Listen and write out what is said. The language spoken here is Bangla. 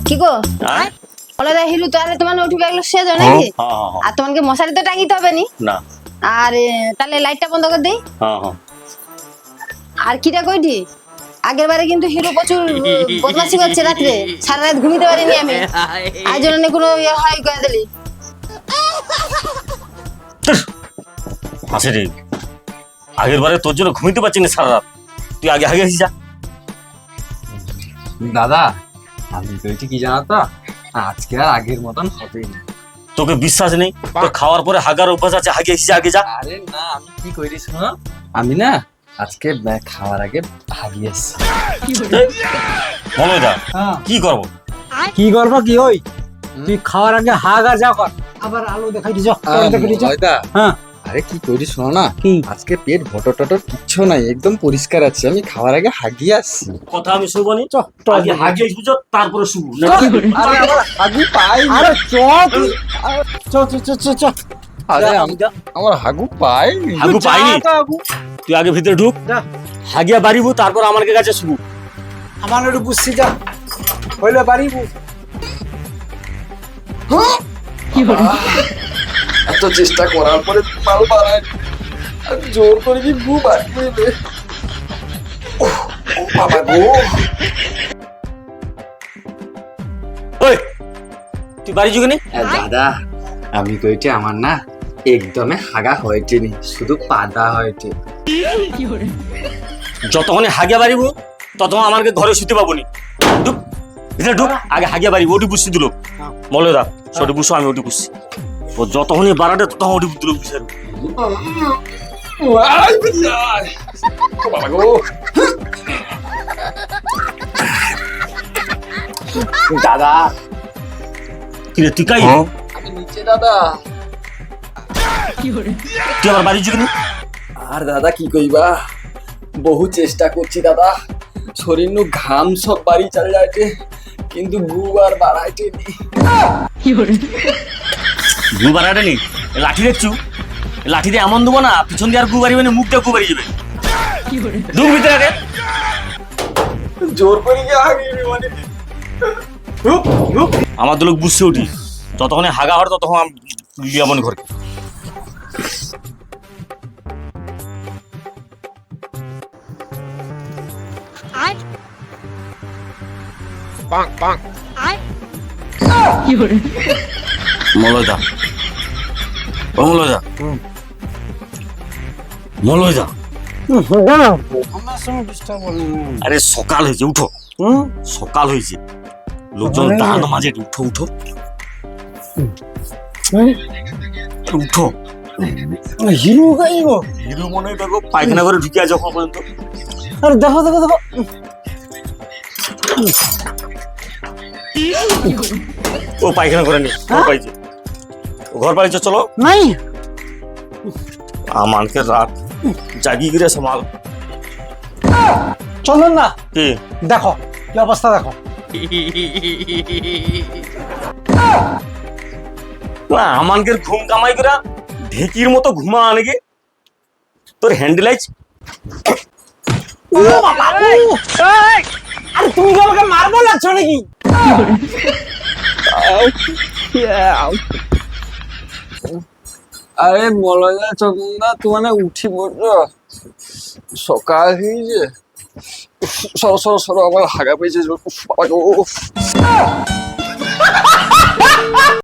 কি গো ওলা হিরু তাহলে তোমার উঠে গেল শেষ হয় নাকি? আর তোমাকে মশারি তো টাঙিতে হবে নি না। আর তাহলে লাইটটা বন্ধ করে দেই। আর কিটা কইটি আগের বারে কিন্তু হিরো প্রচুর বদমাশি করছে রাত্রে, সারা রাত ঘুমিতে পারিনি আমি, আজ জন্য কোনো হয় করে দিলি। হাসে রে, আগের বারে তোর জন্য ঘুমিতে পারছি না সারা রাত, তুই আগে আগে আসি যা। দাদা আমি কইছি কি জানো তো, আজকে আর আগের মতন হবেই না। তোকে বিশ্বাস নেই? তোর খাওয়ার পরে হাগার অভ্যাস আছে, আগে এসে আগে যা। আরে না, আমি কি কইরি শোনো, আমি না আজকে খাওয়ার আগে হাগিয়ে আসছি। মনে দা কি করবো? কি করবো কি ওই তুই খাওয়ার আগে হাগা যা কর, আবার আলু দেখাই দিছ হ্যাঁ। আরে কি কইরি শোনো না, কি? আজকে পেট ভটর টটর কিচ্ছু নাই, একদম পরিষ্কার আছে, আমি খাওয়ার আগে হাগিয়ে আসছি। কথা আমি শুবো নি, আগে আগে বুঝো তারপরে শুবো। আরে আমার হাগু পাই, আরে চ তুই, চ চ চ চ চ আরে আমার হাগু পাই, হাগু পাইনি, হাগু। তুই আগে ভিতরে ঢুক, যা। হাগিয়া বাড়িবো, তারপর আমার কাছে শুবো। আমার একটু বুঝছি যা হইলে বাড়িব। এত চেষ্টা করার পরে মাল বাড়ায়, আর জোর করে কি গু বাড়বে। ও বাবা গো, ওই তুই বাড়ি যুগে নি? দাদা আমি কইছি আমার না একদমে হাগা হয়েছেনি, শুধু পাদা হয়েছে। যতক্ষণে হাগিয়া বাড়িবো ততক্ষণ আমাকে ঘরে শুতে পাবো নি। ঢুক ভিতরে ঢুক, আগে হাগিয়া বাড়িবো, ওটি বুঝছি দিল বলে দা, সেটি বুঝছো, আমি ওটি বুঝছি। ও যতক্ষণই বাড়াটে ততক্ষণ ওটি দিল বুঝার। বাবা গো দাদা, কিরে তুই কাই? আমি নিচে দাদা। তুই আমার বাড়ি যুগে নি? আর দাদা কি কইবা, বহু চেষ্টা করছি দাদা, শরীর নু ঘাম সব বাড়ি চলে যাইছে, কিন্তু গু আর বাড়াইতে নি। গু বাড়াটে নি? লাঠি দেখছু? লাঠি দিয়ে এমন দেবো না, পিছন দিয়ে আর গু বাড়িবে না, মুখ দিয়ে গু বাড়ি যাবে। ঢুক ভিতরে আগে। জোর করে গিয়ে হাগিয়ে মানে আমার দুলোক বুঝছে উঠি, যতক্ষণে হাগা হওয়ার ততক্ষণ আমি লিয়াবনি ঘরে। মলয়দা, ও মলয়দা, মলয়দা, আমার সঙ্গে ডিস্টার্ব হলো। আরে সকাল হয়েছে, উঠো, সকাল হয়েছে, লোকজন দাঁড়ানো মাঝে, উঠো উঠো উঠো। হিরু গাইব, হিরো মনে হয় দেখো পায়খানা করে ঢুকে আছে যখন পর্যন্ত। আরে দেখো দেখো দেখো ও পায়খানা করে নি, ও পাইছে, ও ঘর পাইছে, চলো। নাই আমাকে রাত জাগি করে সমাল। চলুন না, কি দেখো কি অবস্থা দেখো। আমাকে ঘুম কামাই করে ঢেকির মতো ঘুমা আনেগে, তোর হ্যান্ডেলাইজ। ও বাবা, আরে তুমি কি আমাকে মারবো লাগছো নাকি? আরে মলয়া চন্দা, তোমার উঠি পড়ছো, সকাল হয়েছে, সরো সরো সরো, আমার হাগা পেয়েছে। বাবা গো